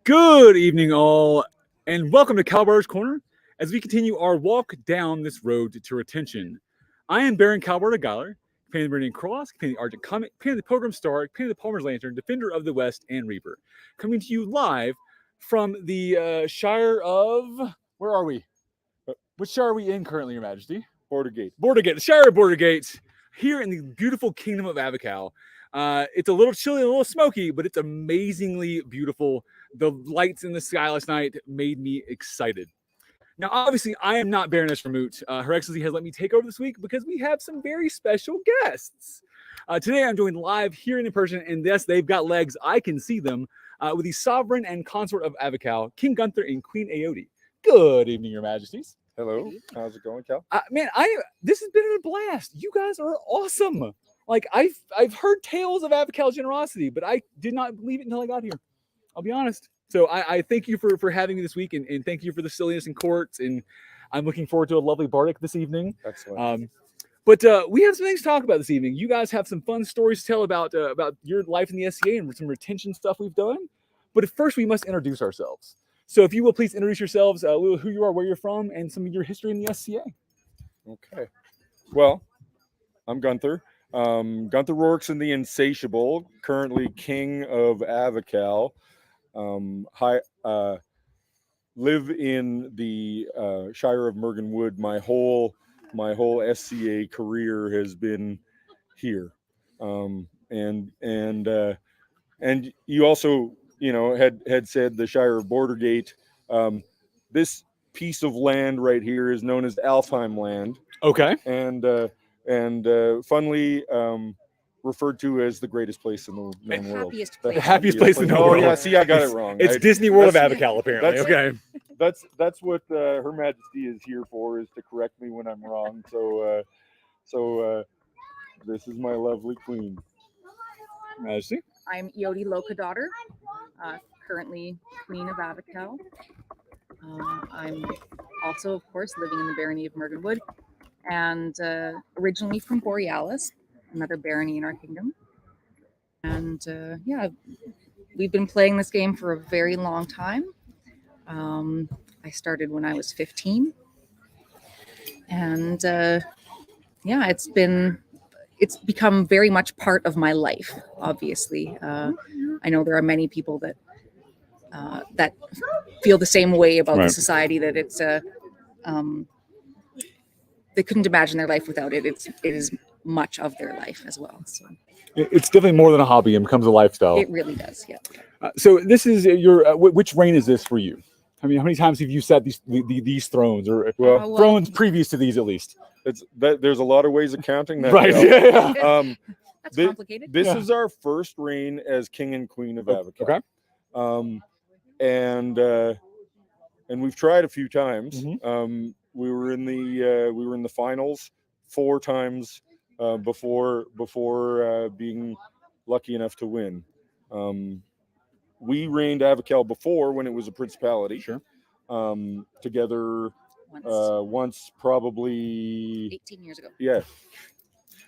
Good evening, all, and welcome to Kal-bardr's Corner as we continue our walk down this road to retention. I am Baron Kal-bardr Gellir, Commander of the Meridian Cross, Commander of the Argent Comet, Commander of the Pilgrim Star, Commander of the Palmer's Lantern, Defender of the West, and Reaper. Coming to you live from the Shire of... Where are we? Which Shire are we in currently, Your Majesty? Bordergate. Bordergate, the Shire of Bordergate, here in the beautiful Kingdom of Avacal. It's a little chilly, a little smoky, but it's amazingly beautiful. The lights in the sky last night made me excited. Now, obviously, I am not Baroness Rahmut. Her Excellency has let me take over this week because we have some very special guests. Today, I'm joined live here in person, and yes, they've got legs. I can see them with the Sovereign and Consort of Avacal, King Gunther and Queen Eyoddi. Good evening, Your Majesties. Hello. How's it going, Cal? Man, this has been a blast. You guys are awesome. Like, I've heard tales of Avacal generosity, but I did not believe it until I got here. I'll be honest. So I thank you for having me this week, and thank you for the silliness in courts, and I'm looking forward to a lovely Bardic this evening. Excellent. But we have some things to talk about this evening. You guys have some fun stories to tell about your life in the SCA and some retention stuff we've done. But first, we must introduce ourselves. So if you will please introduce yourselves, who you are, where you're from, and some of your history in the SCA. Okay. Well, I'm Gunther. Gunther Rorickson the Insatiable, currently King of Avacal. Live in the Shire of Mergenwood. My whole SCA career has been here. And you also, had said the Shire of Bordergate. This piece of land right here is known as Alfheim land. Okay. And funnily referred to as the greatest place in the known world. The happiest place in the world. Oh yeah, see, I got it wrong. It's Disney World of Avacal, apparently. Okay. That's what Her Majesty is here for, is to correct me when I'm wrong. So this is my lovely queen. Majesty. I'm Eyoddi Lokadottir, currently Queen of Avacal. I'm also, of course, living in the Barony of Mergenwood, and originally from Borealis, another barony in our kingdom. And we've been playing this game for a very long time. I started when I was 15, and it's become very much part of my life. Obviously, I know there are many people that feel the same way about the society, that it's they couldn't imagine their life without it. It is much of their life as well. So it's definitely more than a hobby and becomes a lifestyle. It really does, yeah. So this is your which reign is this for you? I mean, how many times have you sat these thrones, or thrones previous to these at least? There's a lot of ways of counting that. Right. Yeah. That's complicated. This is our first reign as King and Queen of Avacal. Okay. And we've tried a few times. Mm-hmm. We were in the finals 4 times before being lucky enough to win. We reigned Avacal before, when it was a principality. Sure. Together once, probably 18 years ago. Yeah.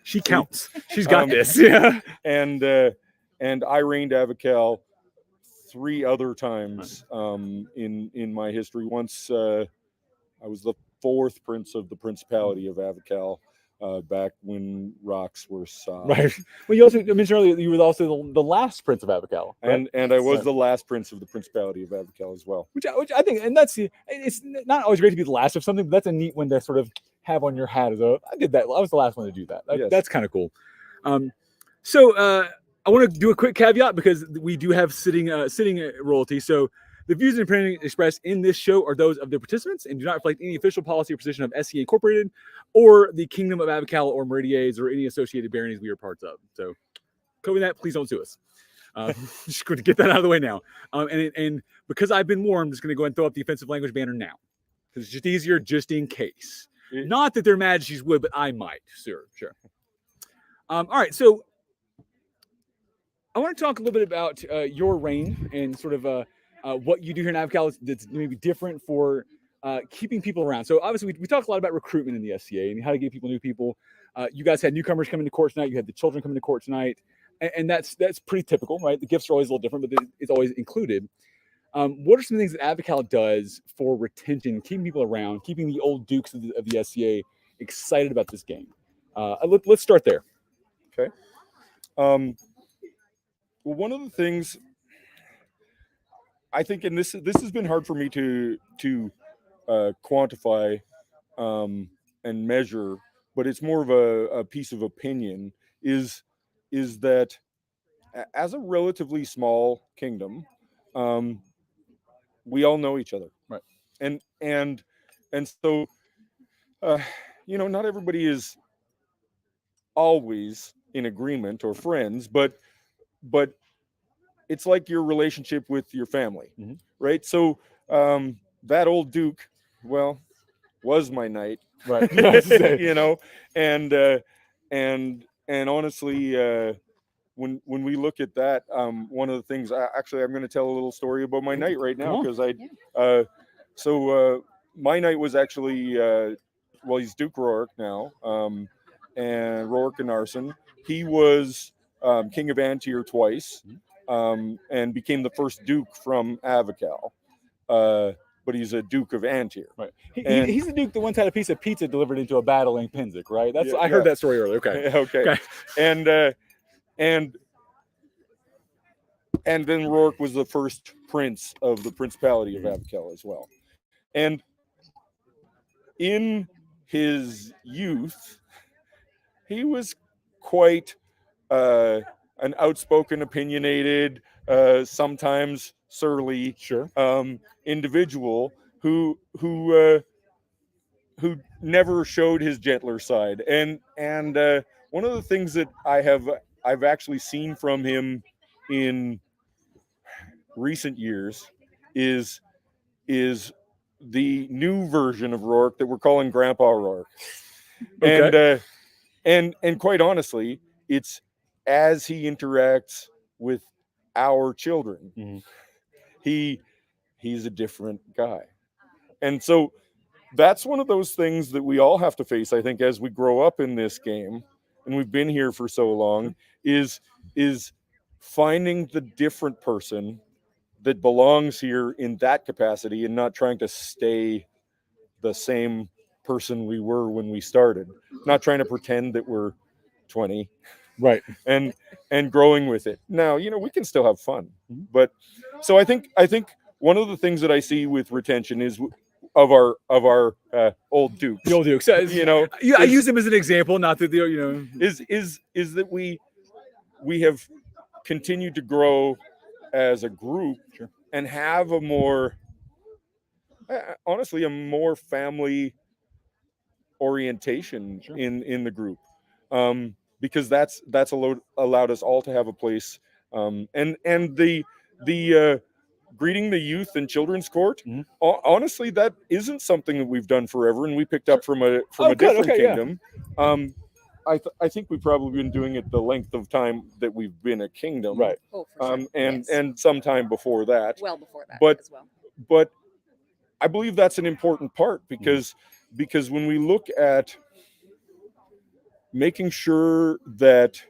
She counts. She's got this. Yeah. And I reigned Avacal 3 other times in my history. Once I was the 4th prince of the Principality of Avacal, back when rocks were soft. Right. Well, you also mentioned earlier that you were also the last prince of Avacal. Right? And I was the last prince of the Principality of Avacal as well. Which I think, and it's not always great to be the last of something, but that's a neat one to sort of have on your hat. I did that. I was the last one to do that. Yes. That's kind of cool. So I want to do a quick caveat, because we do have sitting royalty. So the views and opinions expressed in this show are those of the participants and do not reflect any official policy or position of SCA Incorporated or the Kingdom of Avacal or Meridians or any associated baronies we are parts of. So, covering that, please don't sue us. Just going to get that out of the way now. And because I've been warned, I'm just going to go ahead and throw up the offensive language banner now, because it's just easier, just in case. Not that their Majesties would, but I might. Sure. All right, so I want to talk a little bit about your reign and sort of what you do here in Avacal that's maybe different for keeping people around. So obviously we talk a lot about recruitment in the SCA and how to get new people. You guys had newcomers coming to court tonight. You had the children coming to court tonight. And that's pretty typical, right? The gifts are always a little different, but it's always included. What are some things that Avacal does for retention, keeping people around, keeping the old dukes of the SCA excited about this game? Let's start there. Okay. Well, one of the things I think, and this has been hard for me to quantify and measure, but it's more of a piece of opinion, is that as a relatively small kingdom, we all know each other, right? And so not everybody is always in agreement or friends, but it's like your relationship with your family, right? So that old duke, well, was my knight, right? And honestly, when we look at that, one of the things, actually, I'm going to tell a little story about my knight right now, because my knight was actually, he's Duke Rorick now, and Rorickson. He was King of Antir twice, and became the first Duke from Avacal. But he's a Duke of Antir. Right. He's the Duke that once had a piece of pizza delivered into a battle in Pinzik, right? I heard that story earlier. Okay. Okay. And then Rorick was the first prince of the Principality of Avacal as well. And in his youth, he was quite an outspoken, opinionated, sometimes surly, individual who never showed his gentler side. And one of the things that I've actually seen from him in recent years is the new version of Rorick that we're calling Grandpa Rorick. Okay. And quite honestly, it's as he interacts with our children, he's a different guy. And so that's one of those things that we all have to face, I think, as we grow up in this game, and we've been here for so long, is finding the different person that belongs here in that capacity, and not trying to stay the same person we were when we started, not trying to pretend that we're 20, right? And growing with it. Now, we can still have fun, but so I think one of the things that I see with retention is of our old dukes. The old dukes, I use them as an example, not that is that we have continued to grow as a group, and have a more, honestly, a more family orientation in the group, because that's allowed us all to have a place, and the greeting the youth and children's court, honestly, that isn't something that we've done forever, and we picked up from a different kingdom. I think we've probably been doing it the length of time that we've been a kingdom, right? Oh, for sure. And sometime before that, well before that, as well. But I believe that's an important part, because when we look at making sure that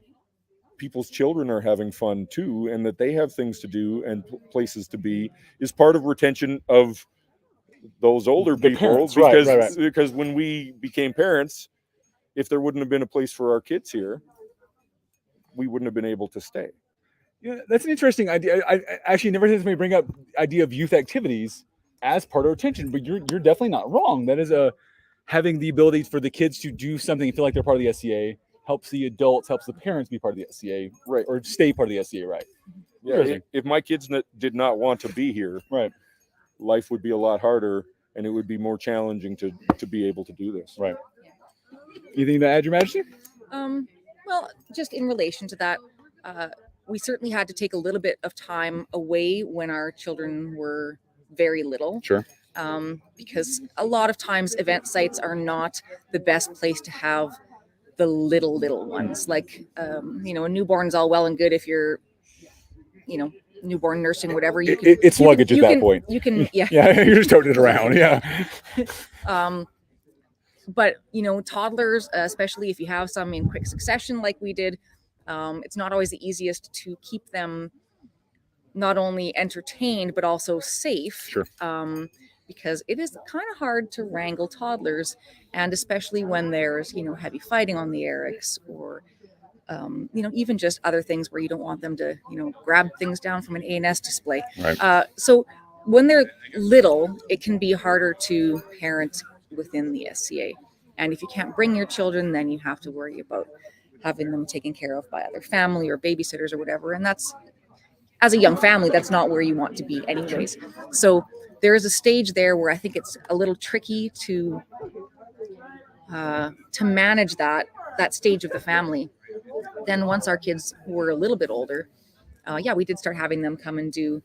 people's children are having fun too, and that they have things to do and places to be, is part of retention of those older people. Parents, because when we became parents, if there wouldn't have been a place for our kids here, we wouldn't have been able to stay. Yeah, that's an interesting idea. I actually never heard somebody bring up the idea of youth activities as part of retention, but you're definitely not wrong. That is having the ability for the kids to do something and feel like they're part of the SCA helps the adults, helps the parents be part of the SCA, right, or stay part of the SCA, right? Yeah. If my kids did not want to be here, right, life would be a lot harder, and it would be more challenging to be able to do this. Right. Anything to add, Your Majesty? Well, just in relation to that, we certainly had to take a little bit of time away when our children were very little. Sure. Because a lot of times event sites are not the best place to have the little ones. Like, a newborn's all well and good if you're, newborn nursing, whatever. It's luggage at that point. You can, yeah. Yeah, you're just toting it around, yeah. But, toddlers, especially if you have some in quick succession like we did, it's not always the easiest to keep them not only entertained but also safe. Sure. Because it is kind of hard to wrangle toddlers, and especially when there's heavy fighting on the Erics, or even just other things where you don't want them to grab things down from an A&S display. Right. So when they're little, it can be harder to parent within the SCA, and if you can't bring your children, then you have to worry about having them taken care of by other family or babysitters or whatever, and that's, as a young family, that's not where you want to be anyways. So there is a stage there where I think it's a little tricky to manage that stage of the family. Then once our kids were a little bit older, we did start having them come and do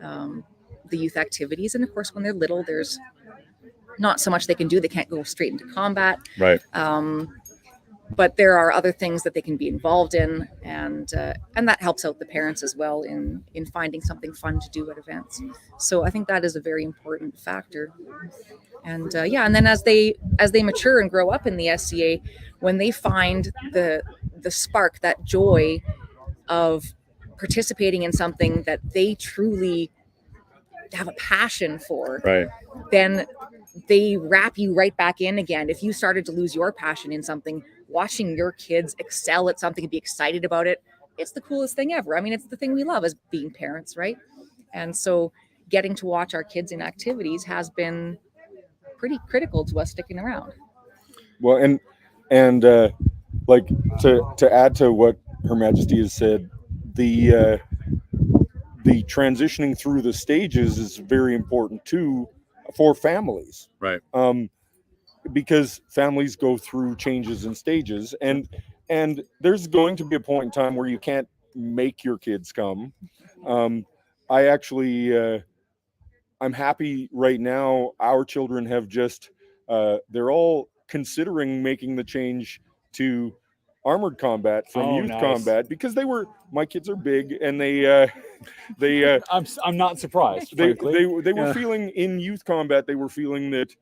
the youth activities. And of course, when they're little, there's not so much they can do. They can't go straight into combat. Right. But there are other things that they can be involved in, and that helps out the parents as well in finding something fun to do at events. So I think that is a very important factor. And and then as they mature and grow up in the SCA, when they find the spark, that joy of participating in something that they truly have a passion for, Right. then they wrap you right back in again. If you started to lose your passion in something, watching your kids excel at something and be excited about it, it's the coolest thing ever. I mean, it's the thing we love as being parents, right? And so getting to watch our kids in activities has been pretty critical to us sticking around. Well, and like to add to what Her Majesty has said, the transitioning through the stages is very important too for families. Right. Because families go through changes and stages, and there's going to be a point in time where you can't make your kids come. I actually I'm happy right now. Our children have just they're all considering making the change to armored combat from youth combat, because my kids are big, and they I'm not surprised. they frankly. were feeling in youth combat, they were feeling that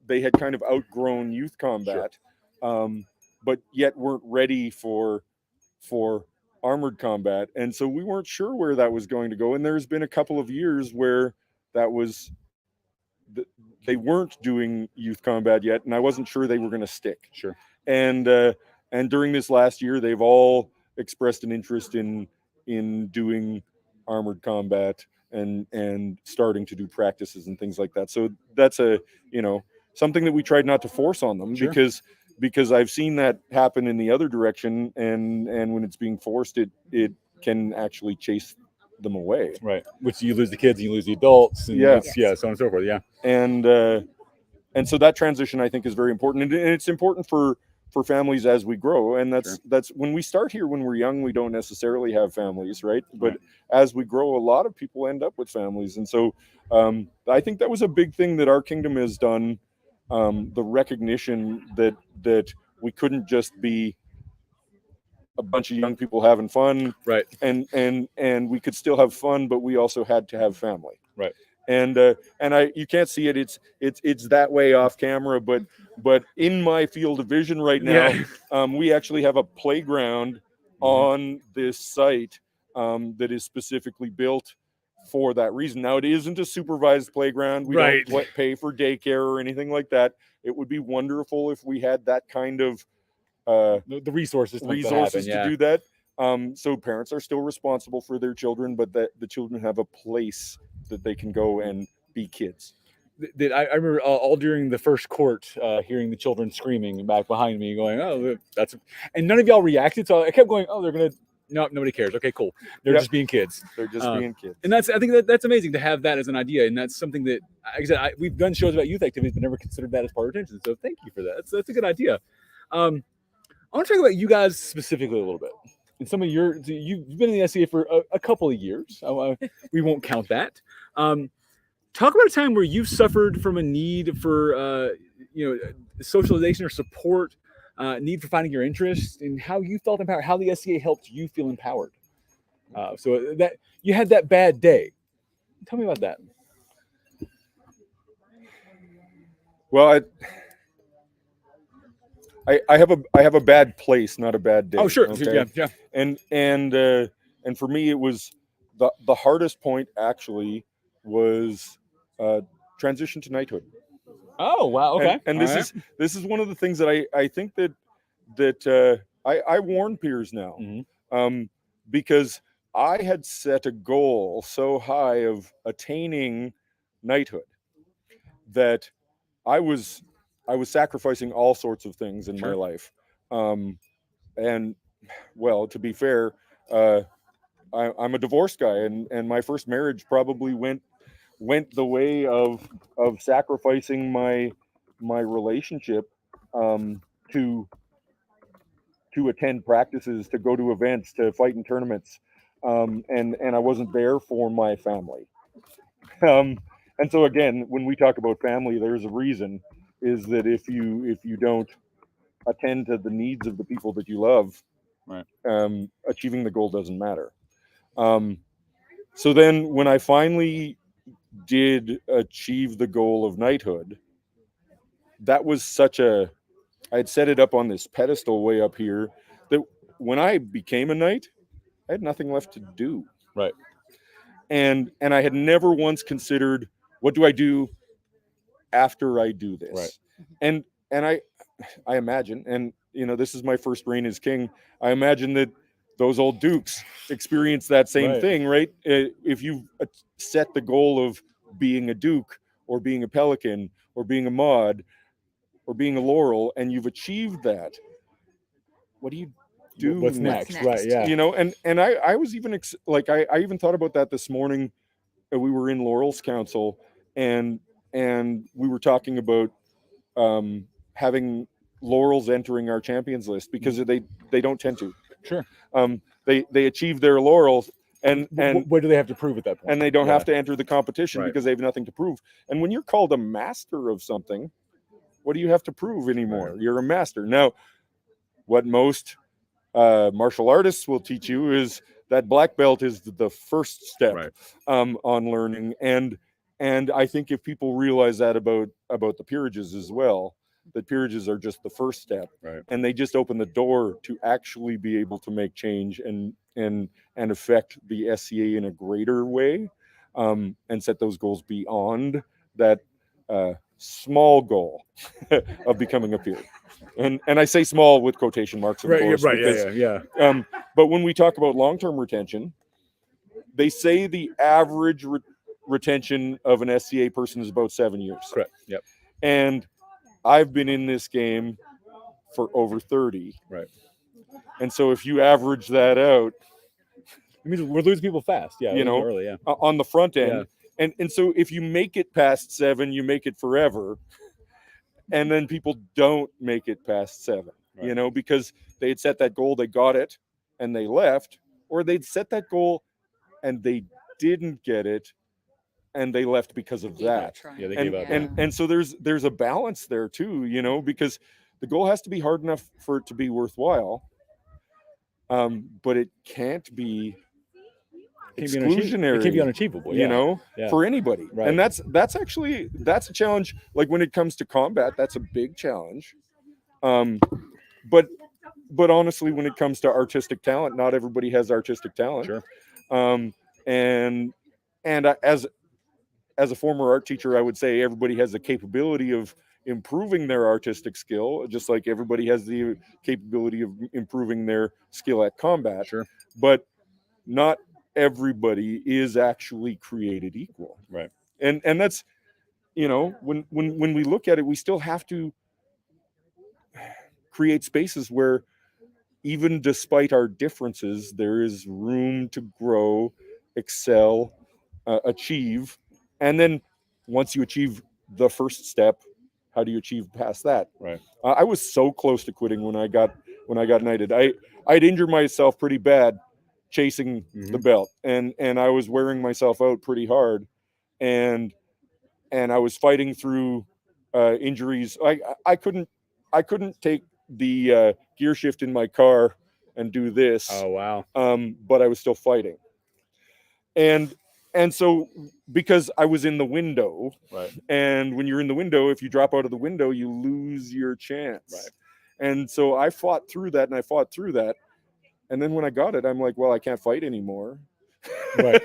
they had kind of outgrown youth combat, but yet weren't ready for armored combat, and so we weren't sure where that was going to go. And there's been a couple of years where they weren't doing youth combat yet, and I wasn't sure they were going to stick. Sure. And during this last year, they've all expressed an interest in doing armored combat and starting to do practices and things like that. So that's something that we tried not to force on them. Sure. because I've seen that happen in the other direction, and when it's being forced, it can actually chase them away. Right. Which you lose the kids, and you lose the adults, and yes. So on and so forth. Yeah. And so that transition, I think, is very important, and it's important for families as we grow. And that's when we start here, when we're young, we don't necessarily have families, right? But as we grow, a lot of people end up with families. And so I think that was a big thing that our kingdom has done, the recognition that we couldn't just be a bunch of young people having fun, right? And we could still have fun, but we also had to have family, right? And you can't see it. It's that way off camera, but in my field of vision right now, we actually have a playground on this site that is specifically built for that reason. Now, it isn't a supervised playground. We don't pay for daycare or anything like that. It would be wonderful if we had that kind of the resources to do that. So parents are still responsible for their children, but that the children have a place that they can go and be kids. I remember all during the first court, hearing the children screaming back behind me, going, "Oh, that's," and none of y'all reacted. So I kept going, "Oh, they're gonna." No, nobody cares. Okay, cool. They're just being kids. They're just being kids. And I think that's amazing to have that as an idea. And that's something that, like I said, we've done shows about youth activities, but never considered that as part of retention. So thank you for that. That's a good idea. I want to talk about you guys specifically a little bit. And some of you've been in the SCA for a couple of years. We won't count that. Talk about a time where you've suffered from a need for, socialization or support, need for finding your interest, and how you felt empowered, how the SCA helped you feel empowered. So that you had that bad day. Tell me about that. Well, I have a bad place, not a bad day. Oh, sure. Okay? Yeah. And for me, it was the hardest point actually was transition to knighthood. Oh wow, okay. And All this right. is one of the things that I think that I warn peers now, because I had set a goal so high of attaining knighthood that I was sacrificing all sorts of things in my life, and well, to be fair, I'm a divorced guy, and my first marriage probably went the way of sacrificing my relationship to attend practices, to go to events, to fight in tournaments, and I wasn't there for my family. And so again, when we talk about family, there's a reason, is that if you don't attend to the needs of the people that you love, right, achieving the goal doesn't matter. So then when I finally did achieve the goal of knighthood, that was such a, I'd set it up on this pedestal way up here, that when I became a knight, I had nothing left to do. right. And I had never once considered, what do I do after I do this? Right. And I imagine, and this is my first reign as king, I imagine that those old dukes experience that same thing, right? If you set the goal of being a duke, or being a pelican, or being a mod, or being a laurel, and you've achieved that, what do you do? What's next? Right, yeah. And I was even I even thought about that this morning. We were in Laurel's Council, and we were talking about having laurels entering our champions list, because they don't tend to. Sure. They achieve their laurels, and what do they have to prove at that point? And they don't have to enter the competition, right, because they have nothing to prove. And when you're called a master of something, what do you have to prove anymore? Right. You're a master. Now, what most martial artists will teach you is that black belt is the first step, right, on learning. And I think if people realize that about the peerages as well, that peerages are just the first step, right, and they just open the door to actually be able to make change and affect the SCA in a greater way, and set those goals beyond that small goal of becoming a peer. And I say small with quotation marks, of course, right, because, yeah. But when we talk about long-term retention, they say the average retention of an SCA person is about 7 years. Correct. Yep. And I've been in this game for over 30. Right. And so if you average that out, it means we're losing people fast. Yeah. Early, yeah. On the front end. Yeah. And so if you make it past 7, you make it forever. And then people don't make it past 7, right, because they had set that goal, they got it, and they left, or they'd set that goal and they didn't get it, and they left because of that. Yeah, they gave up. And so there's a balance there too, because the goal has to be hard enough for it to be worthwhile, but it can't be exclusionary. It can't be unachievable, for anybody. Right. And that's a challenge. Like when it comes to combat, that's a big challenge. But honestly, when it comes to artistic talent, not everybody has artistic talent. Sure. And as a former art teacher, I would say everybody has the capability of improving their artistic skill, just like everybody has the capability of improving their skill at combat. Sure. But not everybody is actually created equal. Right. And that's, when we look at it, we still have to create spaces where, even despite our differences, there is room to grow, excel, achieve. And then once you achieve the first step, how do you achieve past that? Right. I was so close to quitting when I got knighted. I'd injured myself pretty bad chasing the belt, and I was wearing myself out pretty hard, and I was fighting through injuries. I couldn't take the gear shift in my car and do this. Oh wow. But I was still fighting, and so because I was in the window, right, and when you're in the window, if you drop out of the window, you lose your chance. Right. And so I fought through that, and then when I got it, I'm like, well, I can't fight anymore. Right.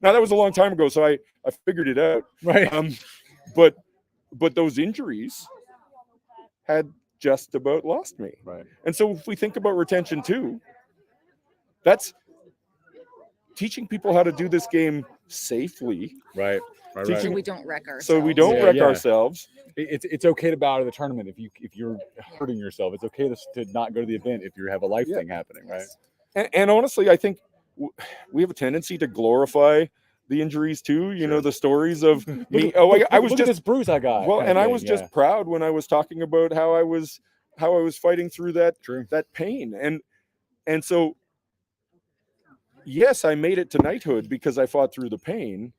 Now that was a long time ago, so I figured it out. Right. But those injuries had just about lost me. Right. And so if we think about retention too, that's teaching people how to do this game safely. Right. Right. So Teaching- we don't wreck ourselves. So we don't Yeah, wreck yeah. ourselves. It's okay to bow out of the tournament if you're hurting yourself. It's okay to not go to the event if you have a life thing happening, right? And honestly, I think we have a tendency to glorify the injuries too. You know, the stories of me. I was look just at this bruise I got. well, kind of and I thing, was just proud when I was talking about how I was fighting through that pain. And so yes, I made it to knighthood because I fought through the pain,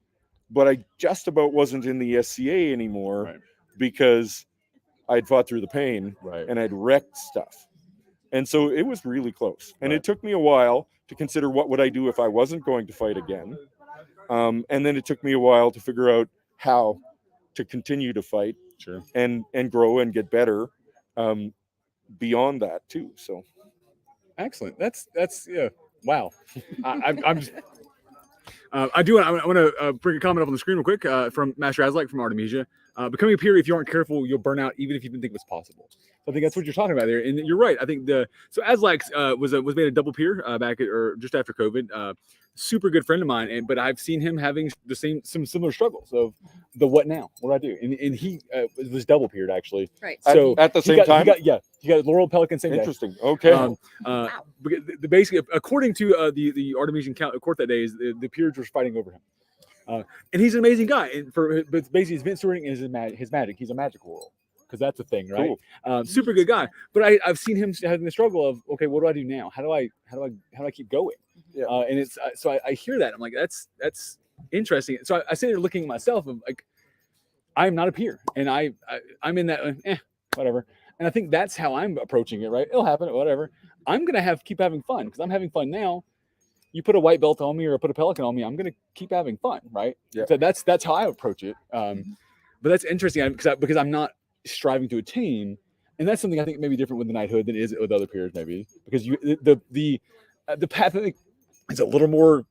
but I just about wasn't in the SCA anymore because I'd fought through the pain and I'd wrecked stuff. And so it was really close. And it took me a while to consider what would I do if I wasn't going to fight again. And then it took me a while to figure out how to continue to fight and grow and get better beyond that too. So excellent. That's yeah. Wow. I'm just. I want to bring a comment up on the screen real quick from Master Azlak from Artemisia. Becoming a peer, if you aren't careful, you'll burn out even if you didn't think it was possible. So I think that's what you're talking about there, and you're right. I think Azlak was made a double peer back or just after COVID. Super good friend of mine, but I've seen him having some similar struggles of the what now? What do I do? And he was double peered actually. Right. So at the same time, he got Laurel Pelican same interesting. day. Okay. Wow. Basically, according to the Artemisian court that day, the peers were fighting over him. And he's an amazing guy. But basically, his event sorting is his magic. He's a magic world because that's a thing, right? Cool. Super good guy. But I've seen him having the struggle of, okay, what do I do now? How do I keep going? Yeah. And it's so I hear that I'm like, that's interesting. So I sit there looking at myself of like, I'm not a peer, and I'm in that whatever. And I think that's how I'm approaching it. Right? It'll happen. Whatever. I'm gonna keep having fun because I'm having fun now. You put a white belt on me or put a pelican on me, I'm going to keep having fun, right? Yeah. So that's how I approach it. But that's interesting because I'm not striving to attain, and that's something I think maybe different with the knighthood than it is with other peers, maybe because the path I think is a little more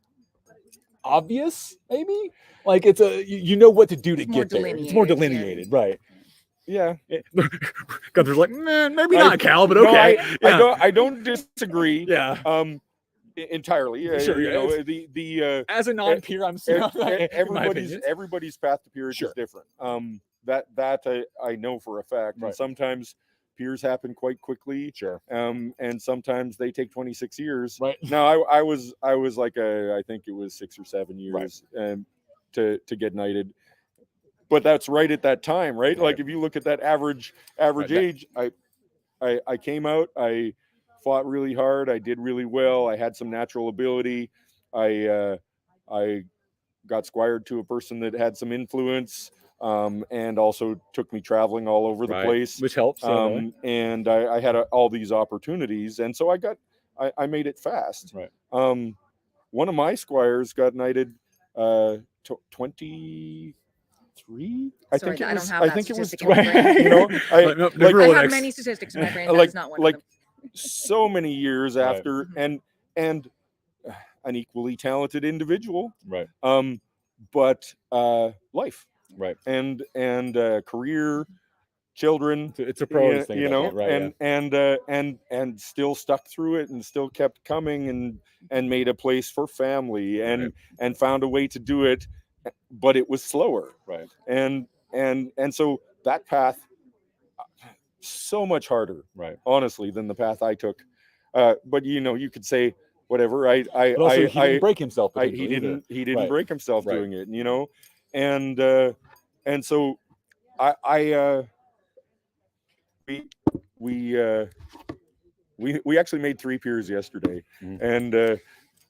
obvious, maybe like it's you know what to do to get there. It's more delineated, right? Yeah. Gunther's like, man, maybe not Cal, but okay. I don't disagree. Yeah. Entirely. Sure, you know, the as a non-peer, I'm saying everybody's path to peerage is different. That I know for a fact. Right. And sometimes peers happen quite quickly. Sure. And sometimes they take 26 years. Right. Now I was like I think it was 6 or 7 years to get knighted. But that's right at that time, right? Like if you look at that average age, I came out, I fought really hard, I did really well, I had some natural ability, I got squired to a person that had some influence, and also took me traveling all over the place, which helps. And I had all these opportunities, and so I made it fast. Right. One of my squires got knighted 23. I think it was. I think it was. You know, I have many statistics in my brain. That is not one of them. So many years after, and an equally talented individual, right? But life, right, and career, children. It's a priority thing, you know, right? And still stuck through it, and still kept coming, and made a place for family, and found a way to do it, but it was slower, right? And so that path, so much harder, right, honestly, than the path I took. But you know, you could say whatever. He didn't break himself. He didn't break himself doing it. You know, and so we actually made 3 peers yesterday, and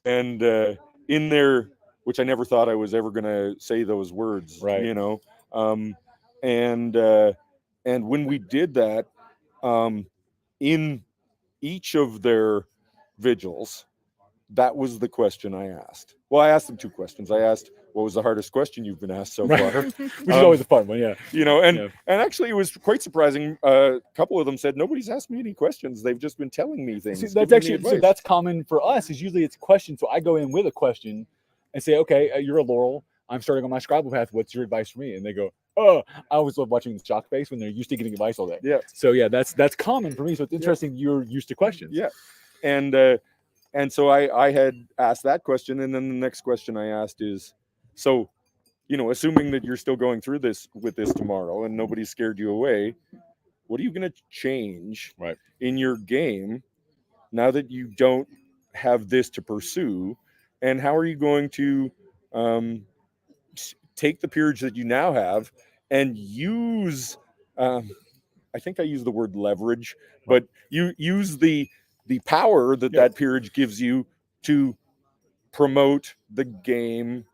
in there, which I never thought I was ever going to say those words, right? You know, and when we did that, in each of their vigils, that was the question I asked. Well, I asked them 2 questions. I asked, what was the hardest question you've been asked so far? Which is always a fun one, yeah. You know, and actually it was quite surprising. A couple of them said, nobody's asked me any questions. They've just been telling me things. See, that's actually, so that's common for us, is usually it's questions. So I go in with a question, and say, okay, you're a Laurel. I'm starting on my Scrabble path. What's your advice for me? And they go, oh, I always love watching the shock face when they're used to getting advice all day. Yeah. So yeah, that's common for me. So it's interesting you're used to questions. Yeah. And so I had asked that question, and then the next question I asked is, so, assuming that you're still going through this with this tomorrow and nobody scared you away, what are you going to change in your game now that you don't have this to pursue? And how are you going to take the peerage that you now have and use, I think I use the word leverage, but you use the power that peerage gives you to promote the game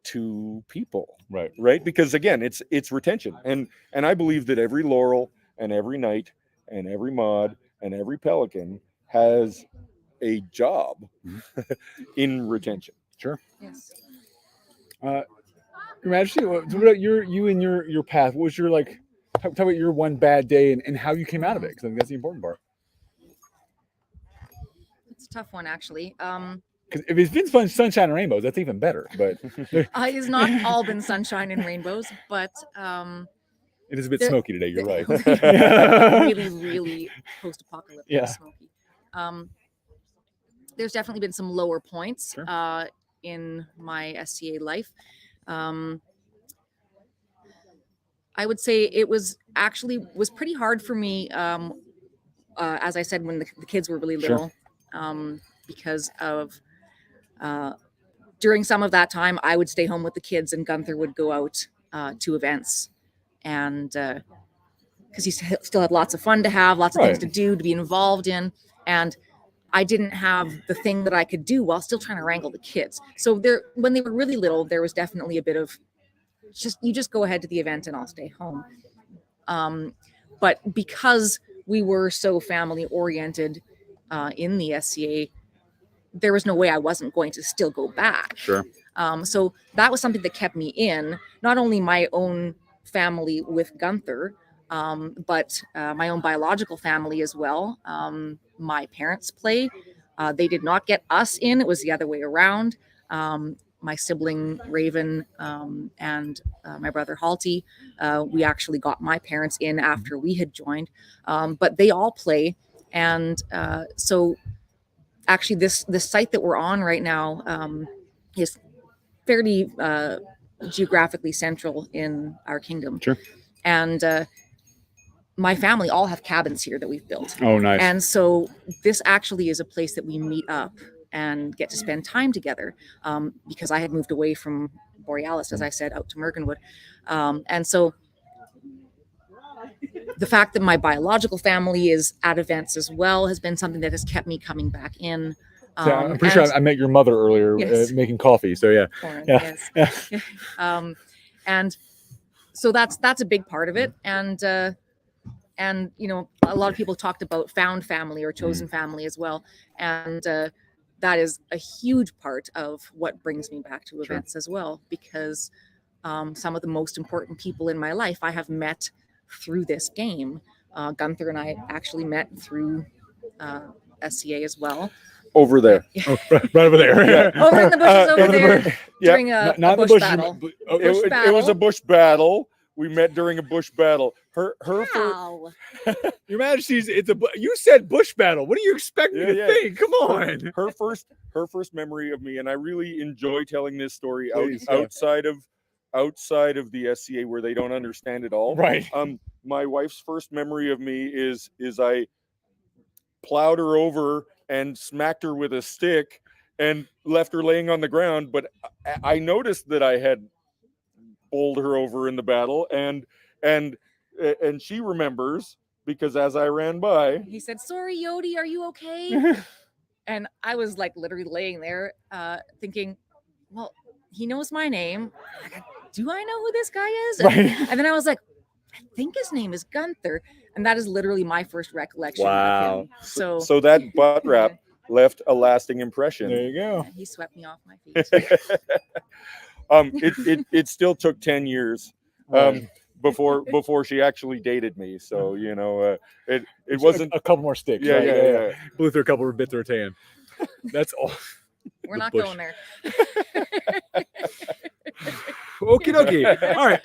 to people, right? Because again, it's retention, and I believe that every Laurel and every Knight and every Mod and every Pelican has a job in retention. Sure. Yes. Your Majesty, what about you and your path? What was your talk about your one bad day and how you came out of it? Because I think that's the important part. It's a tough one, actually. Because if it's been fun, sunshine and rainbows, that's even better. But it's not all been sunshine and rainbows, but it is a bit smoky today. You're right. really, really post-apocalyptic smoky. There's definitely been some lower points in my SCA life. I would say it was pretty hard for me, as I said, when the kids were really little, because of during some of that time, I would stay home with the kids and Gunther would go out to events, and because he still had lots of fun to have, lots of things to do, to be involved in, and I didn't have the thing that I could do while still trying to wrangle the kids. So when they were really little, there was definitely a bit of you just go ahead to the event and I'll stay home. But because we were so family oriented in the SCA, there was no way I wasn't going to still go back. Sure. So that was something that kept me in, not only my own family with Gunther, but my own biological family as well. My parents play. They did not get us in. It was the other way around. My sibling Raven and my brother Halty, we actually got my parents in after we had joined. But they all play. And so actually this site that we're on right now is fairly geographically central in our kingdom. Sure. And my family all have cabins here that we've built. Oh, nice. And so this actually is a place that we meet up and get to spend time together, because I had moved away from Borealis, as I said, out to Mergenwood. And so the fact that my biological family is at events as well has been something that has kept me coming back in. So I'm pretty sure I met your mother earlier making coffee. So yeah. Yes. And so that's a big part of it. And a lot of people talked about found family or chosen family as well. And that is a huge part of what brings me back to events as well, because some of the most important people in my life I have met through this game. Gunther and I actually met through SCA as well. Over there. Oh, right over there. Over in the bushes over there during a bush battle. It was a bush battle. We met during a bush battle. Wow. Your Majesties, you said bush battle. What do you expect me to think? Come on. Her first memory of me, and I really enjoy telling this story outside of the SCA where they don't understand it all. Right. My wife's first memory of me is I plowed her over and smacked her with a stick and left her laying on the ground, but I noticed that I had bowled her over in the battle, and she remembers, because as I ran by, he said, "Sorry, Eyoddi, are you okay?" And I was like literally laying there thinking, well, he knows my name. Do I know who this guy is? And then I was like, I think his name is Gunther. And that is literally my first recollection of him. So that butt wrap left a lasting impression. There you go. He swept me off my feet. It still took 10 years before she actually dated me. So, it wasn't a couple more sticks. Yeah. Blew through a couple of bits of her tan. That's all. We're not bush. going there. Okie dokie. All right.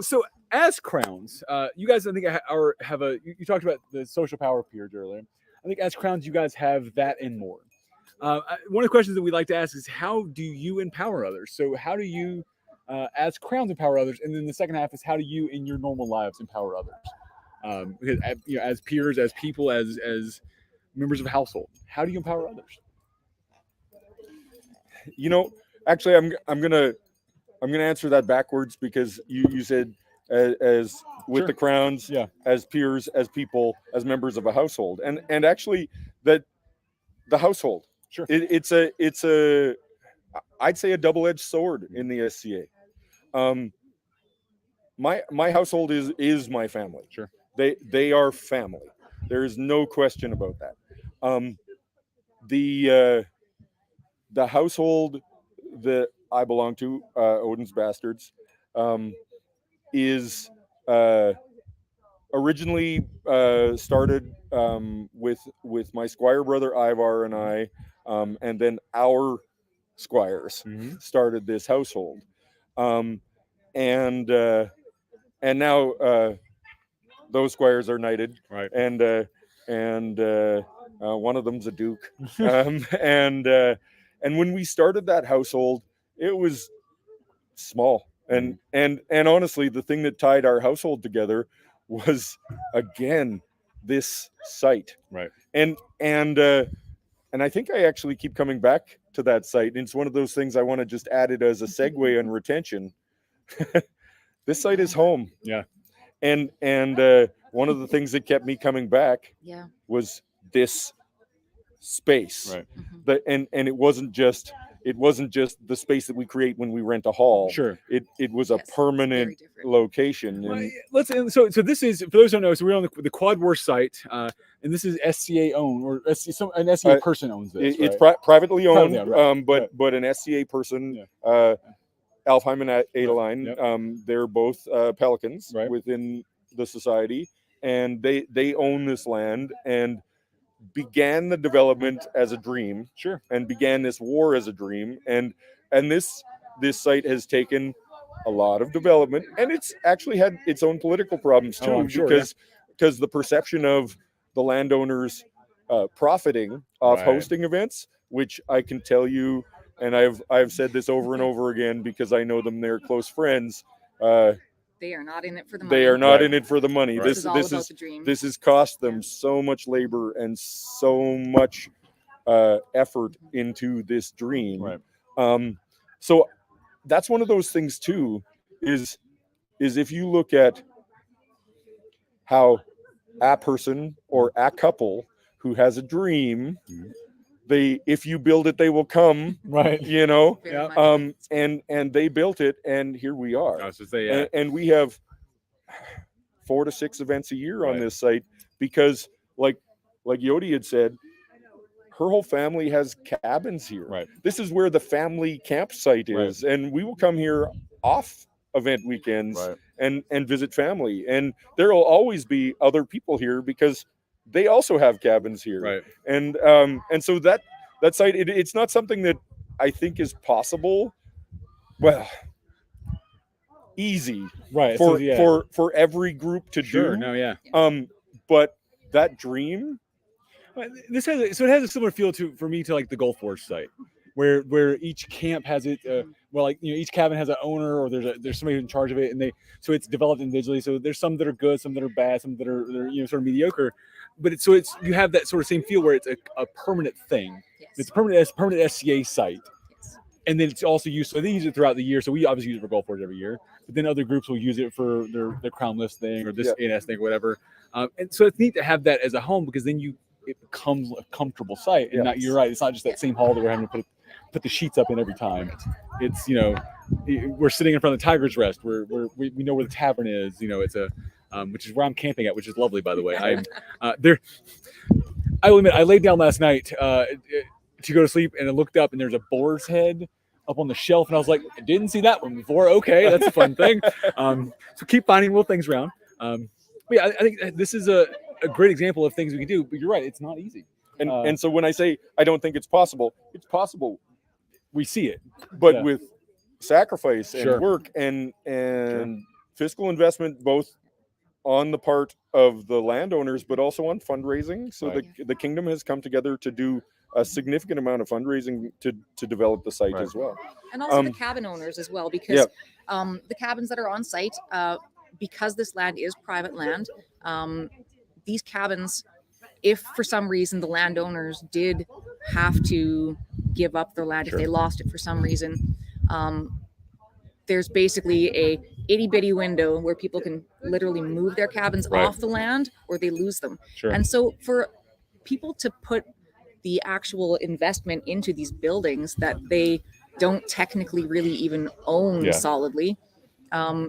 So as crowns, you guys, I think, have a. You talked about the social power of peers earlier. I think as crowns, you guys have that and more. One of the questions that we like to ask is, how do you empower others? So how do you, as crowns, empower others? And then the second half is, how do you, in your normal lives, empower others? Because, as peers, as people, as members of a household, how do you empower others? Actually, I'm gonna answer that backwards, because you said as with Sure. the crowns, as peers, as people, as members of a household, and actually that the household, Sure, it's a I'd say a double-edged sword in the SCA. My household is my family. Sure, they are family. There is no question about that. The household that I belong to, Odin's Bastards, is originally started with my squire brother Ivar and I, and then our squires started this household, and now those squires are knighted, right? And one of them's a duke, and when we started that household, it was small, and honestly, the thing that tied our household together was, again, this site, right? And I think I actually keep coming back to that site, and it's one of those things I want to just add it as a segue on retention. This site is home. Yeah. And one of the things that kept me coming back was this space. Right. And it wasn't just the space that we create when we rent a hall. Sure. It was a permanent location. And so this is, for those who don't know, so we're on the Quad War site, and this is SCA owned, or an SCA person owns this. It's right? privately owned, right. but an SCA person, Alfheim and Adeline, they're both Pelicans within the society, and they own this land and began the development as a dream, and began this war as a dream, and this site has taken a lot of development, and it's actually had its own political problems too, because the perception of the landowners profiting off hosting events, which I can tell you, and I've said this over and over again because I know them, they're close friends. They are not in it for the money. They are not in it for the money. This is all about the dream. This has cost them so much labor and so much effort into this dream. Right. So that's one of those things too, is if you look at how a person or a couple who has a dream, if you build it, they will come, right? And they built it, and here we are. And we have 4 to 6 events a year on this site, because like Eyoddi had said, her whole family has cabins here. Right. This is where the family campsite is, and we will come here off event weekends and visit family, and there will always be other people here because they also have cabins here. Right. And so that site, it's not something that I think is possible. Well, easy. Right. For every group to do. No, yeah. But that dream. It has a similar feel for me to like the Gulf Forge site, where each camp has it. Each cabin has an owner, or there's somebody in charge of it, and so it's developed individually. So there's some that are good, some that are bad, some that are sort of mediocre. But you have that sort of same feel where it's a permanent thing. Yes. It's a permanent SCA site. Yes. And then it's also used, so they use it throughout the year. So we obviously use it for Gulf Forge every year, but then other groups will use it for their Crown List thing or this ANS thing or whatever. And so it's neat to have that as a home, because then it becomes a comfortable site. And you're right, it's not just that same hall that we're having to put the sheets up in every time. It's, we're sitting in front of the Tiger's Rest, where we know where the tavern is. It's a which is where I'm camping at, which is lovely, by the way. I will admit, I laid down last night to go to sleep, and I looked up, and there's a boar's head up on the shelf, and I was like, I didn't see that one before. Okay, that's a fun thing. So keep finding little things around. But yeah, I think this is a great example of things we can do. But you're right, it's not easy. And so when I say I don't think it's possible we see it. but Yeah. with sacrifice and Sure. work and fiscal investment, both on the part of the landowners, but also on fundraising. So Right. the kingdom has come together to do a significant amount of fundraising to develop the site Right. as well. And also the cabin owners as well, because the cabins that are on site, because this land is private land, these cabins, if for some reason the landowners did have to give up their land, if they lost it for some reason, there's basically a itty bitty window where people can literally move their cabins off the land or they lose them. Sure. And so for people to put the actual investment into these buildings that they don't technically really even own solidly,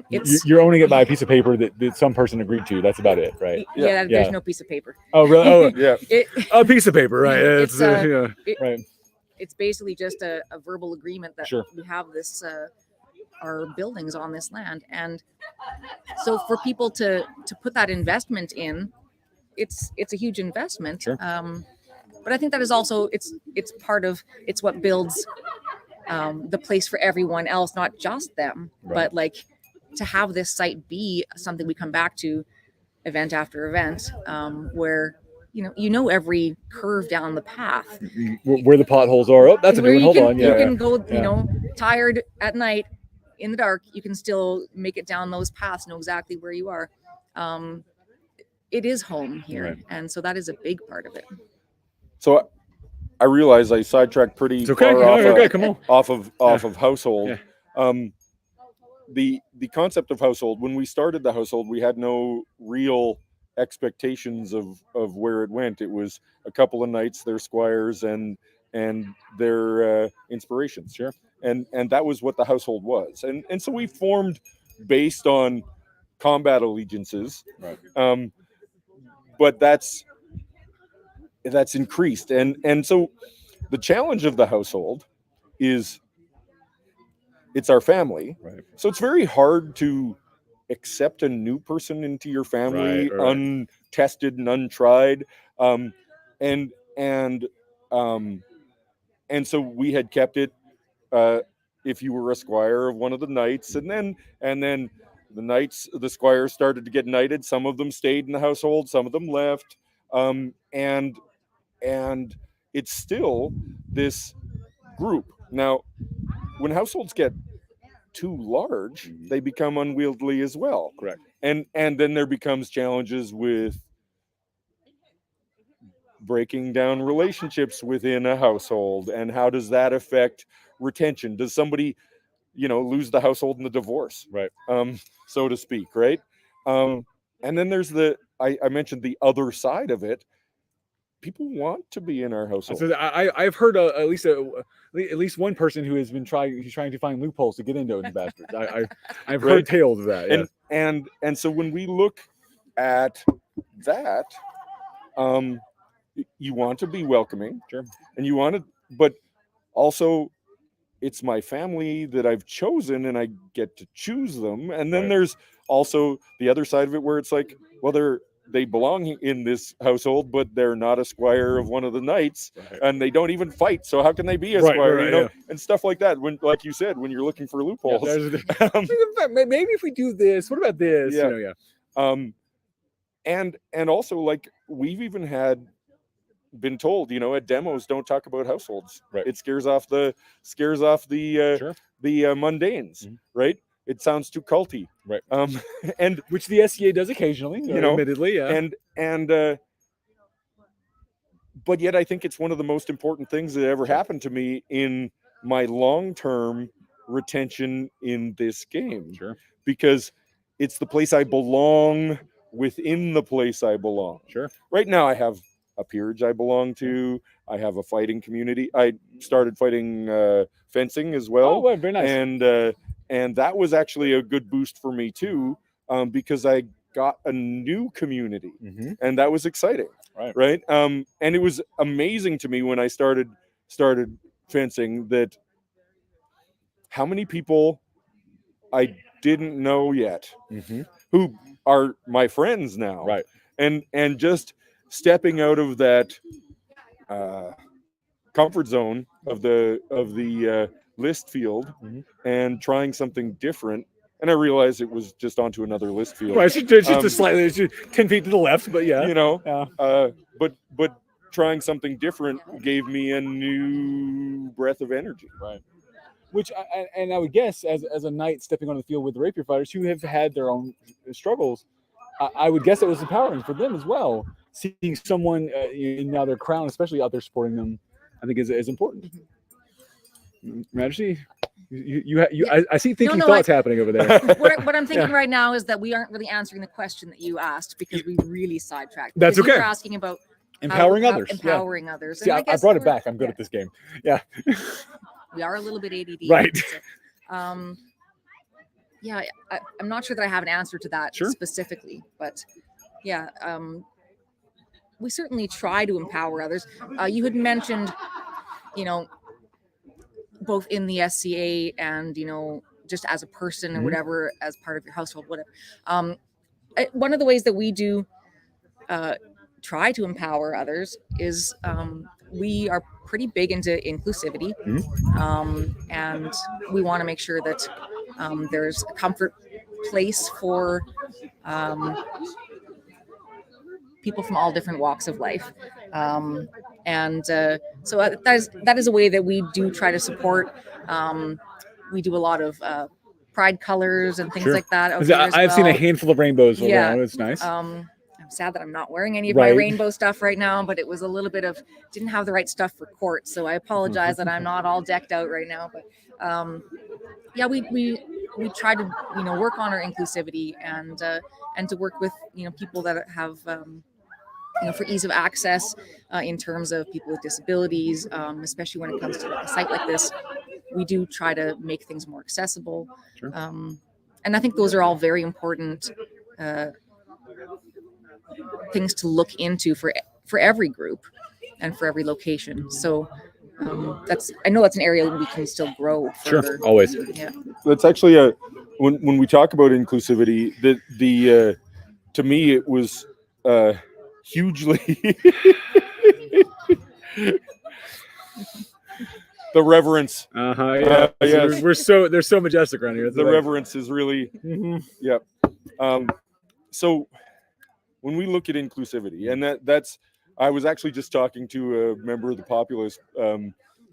it's you're owning it by a piece of paper that some person agreed to. That's about it, right? there's no piece of paper. Oh, really? Oh, Yeah. a piece of paper, right? It's, right. It's basically just a verbal agreement that Sure. we have this our buildings on this land. And so for people to put that investment in, it's a huge investment. Sure. But I think that is also it's part of it's what builds the place for everyone else, not just them, but like to have this site be something we come back to event after event, where you know every curve down the path, Where the potholes are. Oh, that's a where good one. you Hold can, on. you can go, you know, tired at night in the dark, you can still make it down those paths, know exactly where you are. It is home here, Right. and so that is a big part of it. So I realize I sidetracked pretty It's okay. far Come on. off of household. Yeah. The concept of household, when we started the household, we had no real expectations of where it went. It was a couple of knights, their squires, and their inspirations. Sure. And that was what the household was. And so we formed based on combat allegiances. Right. But that's increased. And so the challenge of the household is it's our family. Right. So it's very hard to accept a new person into your family, Right. untested and untried. And so we had kept it, if you were a squire of one of the knights, and then the squires started to get knighted. Some of them stayed in the household, some of them left. And it's still this group. Now, when households get too large, they become unwieldy as well. Correct. And then there becomes challenges with breaking down relationships within a household, and how does that affect retention? Does somebody, lose the household in the divorce, Right. So to speak, right? And then there's I mentioned the other side of it. People want to be in our household. So I've heard at least one person who has been trying to find loopholes to get into the bastards. I've heard tales of that. Yes. And so when we look at that, you want to be welcoming, Sure. and you want to, but also it's my family that I've chosen, and I get to choose them. And then there's also the other side of it where it's like, well, they belong in this household, but they're not a squire of one of the knights, and they don't even fight. So how can they be a squire? And stuff like that. When, like you said, when you're looking for loopholes, maybe if we do this, what about this? And also, like, we've even been told, at demos, don't talk about households. Right. It scares off the mundanes, right? It sounds too culty, right? And which the SCA does occasionally, admittedly, yeah. And but yet I think it's one of the most important things that ever happened to me in my long-term retention in this game. Sure. Because it's the place I belong within the place I belong. Sure. Right now I have a peerage I belong to. I have a fighting community. I started fighting fencing as well. Oh, very nice. And that was actually a good boost for me too, because I got a new community, and that was exciting. Right. And it was amazing to me when I started fencing that how many people I didn't know yet who are my friends now. Right. And just stepping out of that comfort zone of the list field Mhm. and trying something different. And I realized it was just onto another list field. Right, it's just a slightly, it's just 10 feet to the left, but yeah. You know, Yeah. but trying something different gave me a new breath of energy. Right. Which, and I would guess, as a knight stepping on the field with the rapier fighters who have had their own struggles, I would guess it was empowering for them as well. Seeing someone now their crown, especially out there supporting them, I think is important. Majesty, I see thinking thoughts happening over there. What I'm thinking right now is that we aren't really answering the question that you asked because we really sidetracked. That's Because okay. You were asking about empowering others. Empowering others. See, And I brought it back. I'm good at this game. Yeah. We are a little bit ADD. Right. So, yeah, I'm not sure that I have an answer to that specifically, but yeah, we certainly try to empower others. You had mentioned, both in the SCA and, just as a person or whatever, as part of your household, whatever. One of the ways that we do try to empower others is we are pretty big into inclusivity, and we want to make sure that there's a comfort place for people from all different walks of life, and so that is a way that we do try to support. We do a lot of pride colors and things like that. I've seen a handful of rainbows around. It's nice. I'm sad that I'm not wearing any of my rainbow stuff right now, but it was a little bit of didn't have the right stuff for court, so I apologize that I'm not all decked out right now. But yeah, we try to work on our inclusivity and to work with people that have for ease of access in terms of people with disabilities, especially when it comes to a site like this. We do try to make things more accessible, and I think those are all very important things to look into for every group and for every location. So I know that's an area we can still grow further. Sure, always. Yeah, that's actually when we talk about inclusivity, the to me it was hugely the reverence. Yeah. Yes. They're so majestic around here. The reverence is really yep. So when we look at inclusivity, and that's I was actually just talking to a member of the populace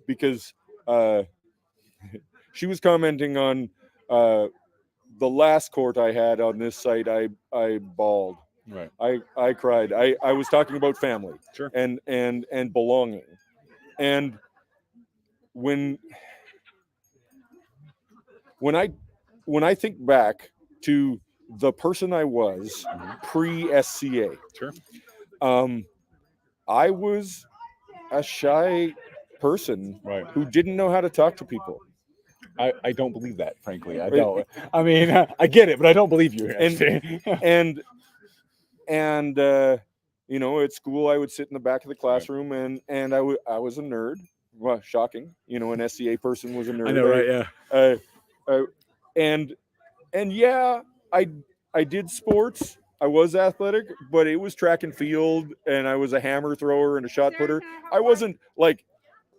because she was commenting on the last court I had on this site. I bawled. Right. I cried. I was talking about family. Sure. And belonging. And when I think back to the person I was pre-SCA, sure. I was a shy person who didn't know how to talk to people. I don't believe that, frankly. I don't. I mean, I get it, but I don't believe you. And at school I would sit in the back of the classroom and I was a nerd. Well, shocking. An SCA person was a nerd. I know, right? Yeah. And yeah, I did sports. I was athletic, but it was track and field, and I was a hammer thrower and a shot putter. I wasn't like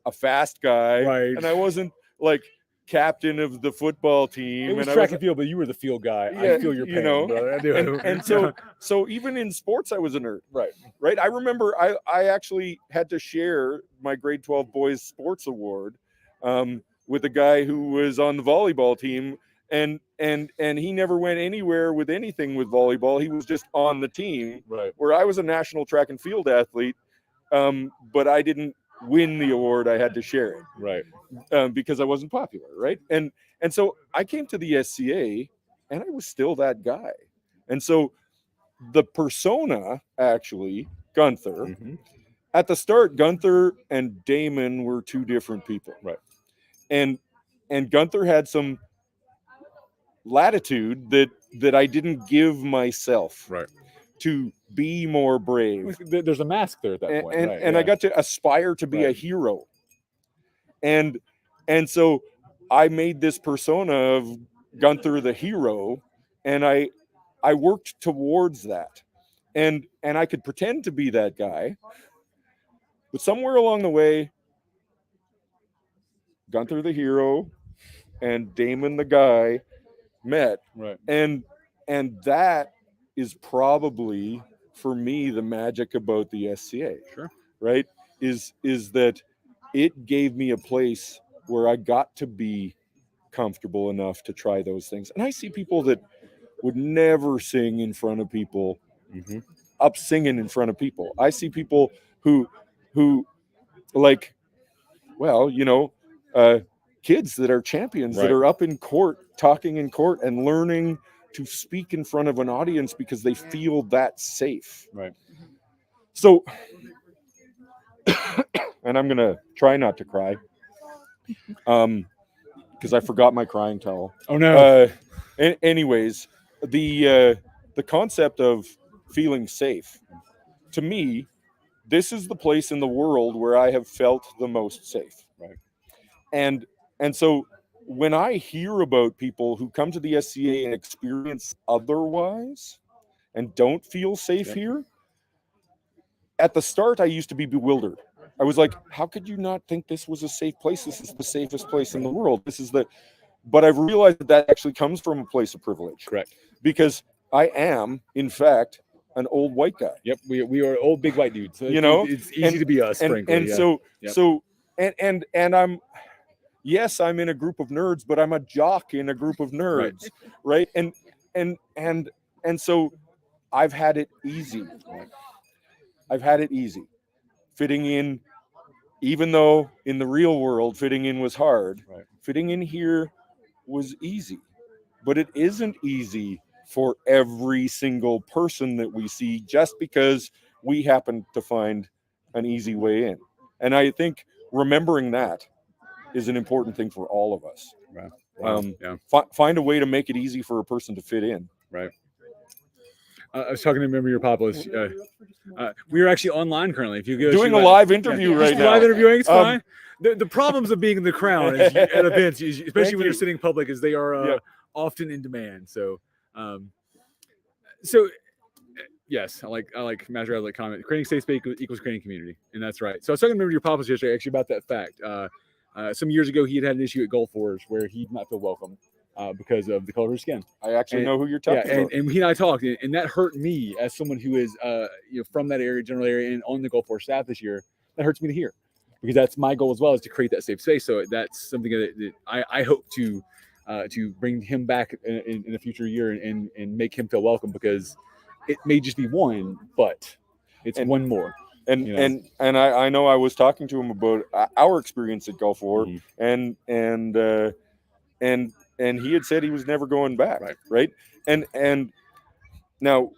a fast guy, and I wasn't like captain of the football team. It was track and field, but you were the field guy. Yeah, I feel your pain, brother. I do. And so even in sports, I was a nerd. Right. I remember I actually had to share my grade 12 boys sports award with a guy who was on the volleyball team. And he never went anywhere with anything with volleyball. He was just on the team. Right. Where I was a national track and field athlete, but I didn't win the award. I had to share it. Right. Because I wasn't popular. Right. And so I came to the SCA, and I was still that guy. And so the persona, actually, Gunther, at the start, Gunther and Damon were two different people. Right. And Gunther had some latitude that I didn't give myself to be more brave. There's a mask there at that point. And I got to aspire to be a hero. And so I made this persona of Gunther the hero, and I worked towards that. And I could pretend to be that guy. But somewhere along the way, Gunther the hero and Damon the guy met, Right. and that is probably for me the magic about the SCA. Sure. Right? Is that it gave me a place where I got to be comfortable enough to try those things. And I see people that would never sing in front of people Mm-hmm. up singing in front of people. I see people who like, well, kids that are champions, Right. that are up in court, talking in court and learning to speak in front of an audience because they feel that safe. Right. So, and I'm gonna try not to cry, because I forgot my crying towel. Oh no. Anyways, the concept of feeling safe, to me, this is the place in the world where I have felt the most safe. Right. And so when I hear about people who come to the SCA and experience otherwise and don't feel safe here, at the start I used to be bewildered. I was like, how could you not think this was a safe place? This is the safest place in the world. But I've realized that actually comes from a place of privilege. Correct. Because I am, in fact, an old white guy. Yep. We are old big white dudes. So it's easy to be us, frankly. And yeah. so Yep. so and I'm, yes, I'm in a group of nerds, but I'm a jock in a group of nerds, right? And so I've had it easy. I've had it easy. Fitting in, even though in the real world fitting in was hard, fitting in here was easy. But it isn't easy for every single person that we see just because we happen to find an easy way in. And I think remembering that is an important thing for all of us. Right. Find a way to make it easy for a person to fit in. Right. I was talking to Member Your Populous. We are actually online currently. If you go doing a live interview right now. Live interviewing, it's fine. The problems of being in the Crown is, at events, especially when you're sitting public, is they are often in demand. So, yes, I like Master Radley comment. Creating safe space equals creating community, and that's right. So I was talking to Member Your Populous yesterday actually about that fact. Some years ago, he had an issue at Gulf Wars where he did not feel welcome because of the color of his skin. I actually know who you're talking about. And he and I talked, and that hurt me as someone who is from that area, general area, and on the Gulf Wars staff this year. That hurts me to hear, because that's my goal as well, is to create that safe space. So that's something that I hope to bring him back in a future year and make him feel welcome, because it may just be one, but it's one more. And I know I was talking to him about our experience at Gulf War, and he had said he was never going back, right? And now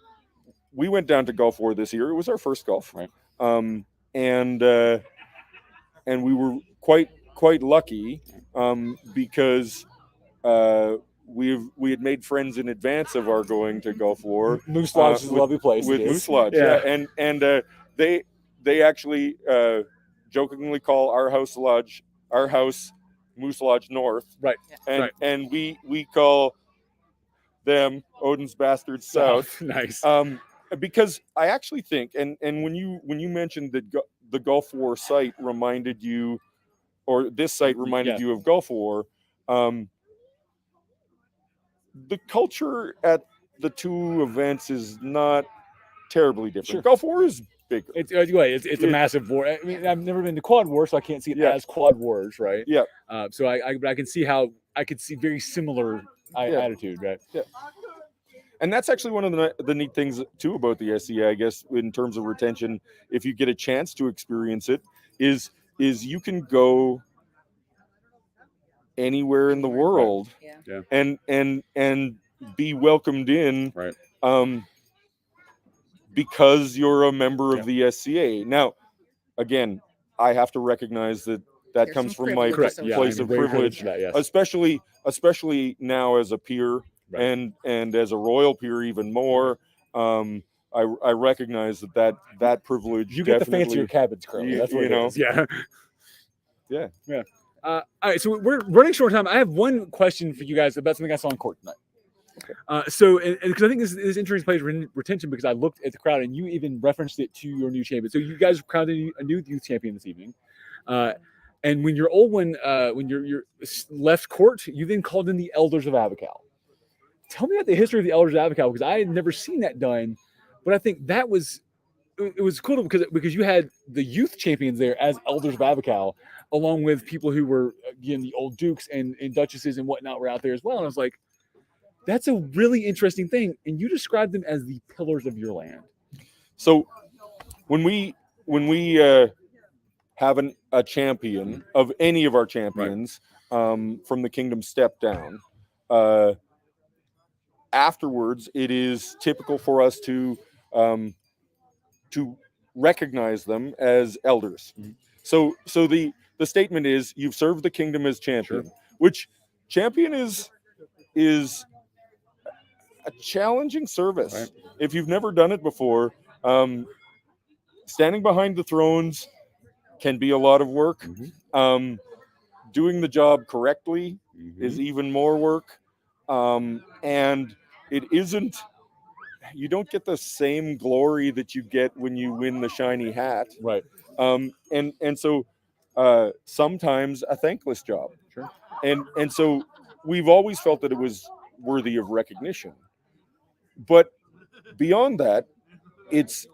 we went down to Gulf War this year. It was our first Gulf, and we were quite lucky, because we had made friends in advance of our going to Gulf War. Moose Lodge is a lovely place. With Moose Lodge, and they actually jokingly call our house Moose Lodge North, and we call them Odin's Bastards South. Nice. Because I actually think, and when you mentioned that the Gulf War site reminded you, or this site reminded you of Gulf War, the culture at the two events is not terribly different. Sure. Gulf War is bigger. It's a massive war. I mean, I've never been to Quad War, so I can't see it as Quad Wars, right? Yeah. So I can see how I could see very similar attitude, right? Yeah. And that's actually one of the neat things too about the SCA, I guess, in terms of retention. If you get a chance to experience it, is you can go anywhere in the world, and be welcomed in, because you're a member of the SCA. Now, again, I have to recognize that There's comes some from my privilege place of privilege, especially now as a peer, and as a royal peer even more. I recognize that privilege. You get the fancier cabins, Crow. That's what it is. Yeah. All right, so we're running short on time. I have one question for you guys about something I saw in court tonight. Okay. So, because I think this interesting plays retention, because I looked at the crowd and you even referenced it to your new champion. So you guys crowned a new youth champion this evening. And when your old one, when you're left court, you then called in the elders of Avacal. Tell me about the history of the elders of Avacal, because I had never seen that done, but I think that was it was cool because you had the youth champions there as elders of Avacal, along with people who were, again, the old dukes and duchesses and whatnot were out there as well. And I was like, that's a really interesting thing. And you described them as the pillars of your land. So when we have a champion of any of our champions, from the kingdom step down, afterwards it is typical for us to recognize them as elders. Mm-hmm. So the statement is, you've served the kingdom as champion, Sure. which champion is a challenging service. Right. If you've never done it before, standing behind the thrones can be a lot of work. Mm-hmm. Doing the job correctly Mm-hmm. is even more work. And it isn't, you don't get the same glory that you get when you win the shiny hat. Right. And so sometimes a thankless job. Sure. And so we've always felt that it was worthy of recognition. But beyond that, it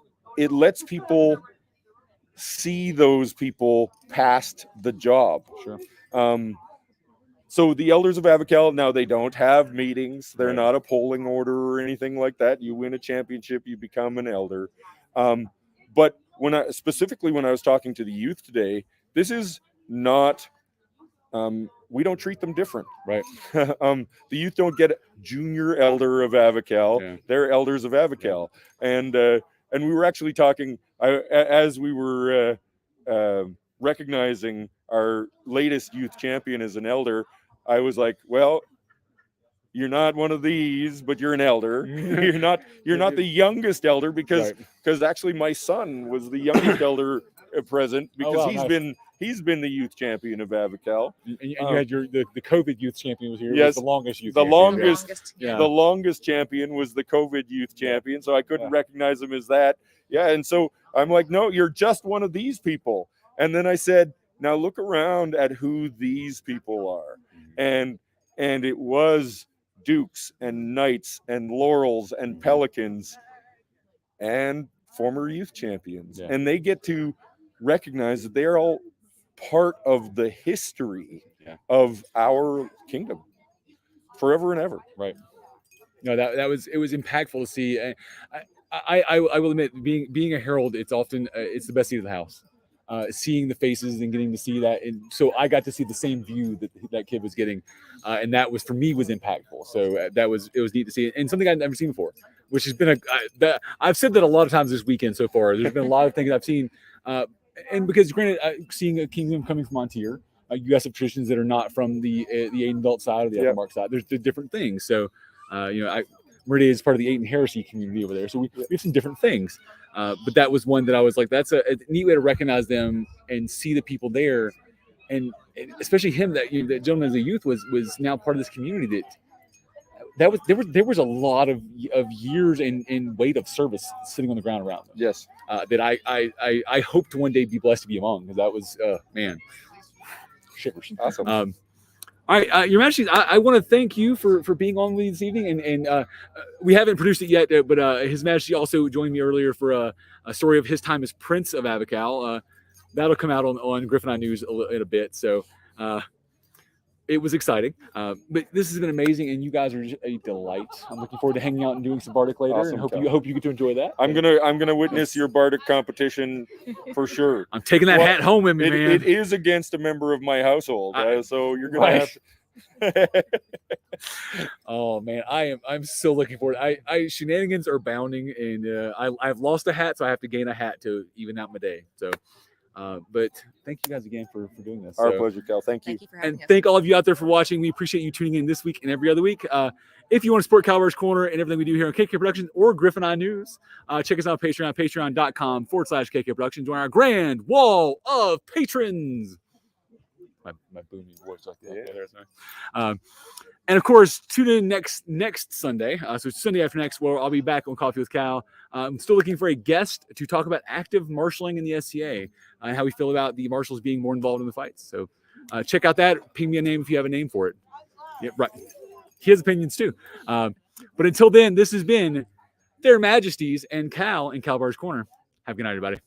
lets people see those people past the job. Sure. So the elders of Avacal, now they don't have meetings. They're Right. not a polling order or anything like that. You win a championship, you become an elder. But when I was talking to the youth today, this is not, we don't treat them different. Right. The youth don't get junior elder of Avacal. Yeah. They're elders of Avacal. And we were actually talking, as we were recognizing our latest youth champion as an elder, I was like, well, you're not one of these, but you're an elder. You're not the youngest elder, because actually my son was the youngest elder present, because he's been the youth champion of Avacal. And you had the COVID youth champion was here. Yes, was the longest youth. the champion. longest. Yeah. The longest champion was the COVID youth champion, so I couldn't recognize him as that. Yeah, and so I'm like, no, you're just one of these people. And then I said, now look around at who these people are. And it was dukes and knights and laurels and pelicans and former youth champions. Yeah. And they get to recognize that they are all part of the history of our kingdom forever and ever. Right. No, it was impactful to see. I will admit, being a herald, it's often it's the best seat of the house. Seeing the faces and getting to see that, and so I got to see the same view that kid was getting, and that was, for me, was impactful. So it was neat to see, and something I'd never seen before, which has been I've said that a lot of times this weekend so far. There's been a lot of things I've seen, and because granted, seeing a kingdom coming from Montier, you guys have traditions that are not from the Aiden Belt side or the Evermark side. There's different things. So Meridia is part of the Aiden Heresy community over there, so we have some different things. But that was one that I was like, that's a neat way to recognize them and see the people there, and especially him, that gentleman as a youth was now part of this community. There was a lot of years and weight of service sitting on the ground around them. Yes, that I hope to one day be blessed to be among, because that was man, shivers. awesome. All right, Your Majesty, I want to thank you for being on with me this evening, and we haven't produced it yet, but His Majesty also joined me earlier for a story of his time as Prince of Avacal. That'll come out on Griffin Eye News in a bit, so it was exciting. But this has been amazing, and you guys are just a delight. I'm looking forward to hanging out and doing some Bardic later, Awesome, and hope you get to enjoy that. I'm gonna witness your Bardic competition for sure. I'm taking that hat home with me, man. It is against a member of my household, so you're gonna have to. Oh man, I'm so looking forward. I shenanigans are bounding, and I've lost a hat, so I have to gain a hat to even out my day. So, but thank you guys again for doing this. Our pleasure, Cal. Thank you. Thank you for having And us. thank all of you out there for watching. We appreciate you tuning in this week and every other week. If you want to support Cal-bardr's Corner and everything we do here on KK Productions or Griffin Eye News, check us out on Patreon, patreon.com/KK Productions. Join our grand wall of patrons. My booming voice like that. Yeah. That's nice. And of course, tune in next Sunday. So Sunday after next, where I'll be back on Coffee with Cal. I'm still looking for a guest to talk about active marshaling in the SCA and how we feel about the marshals being more involved in the fights. So check out that. Ping me a name if you have a name for it. Yeah, right. He has opinions too. But until then, this has been their Majesties and Cal in Kal-bardr's Corner. Have a good night, everybody.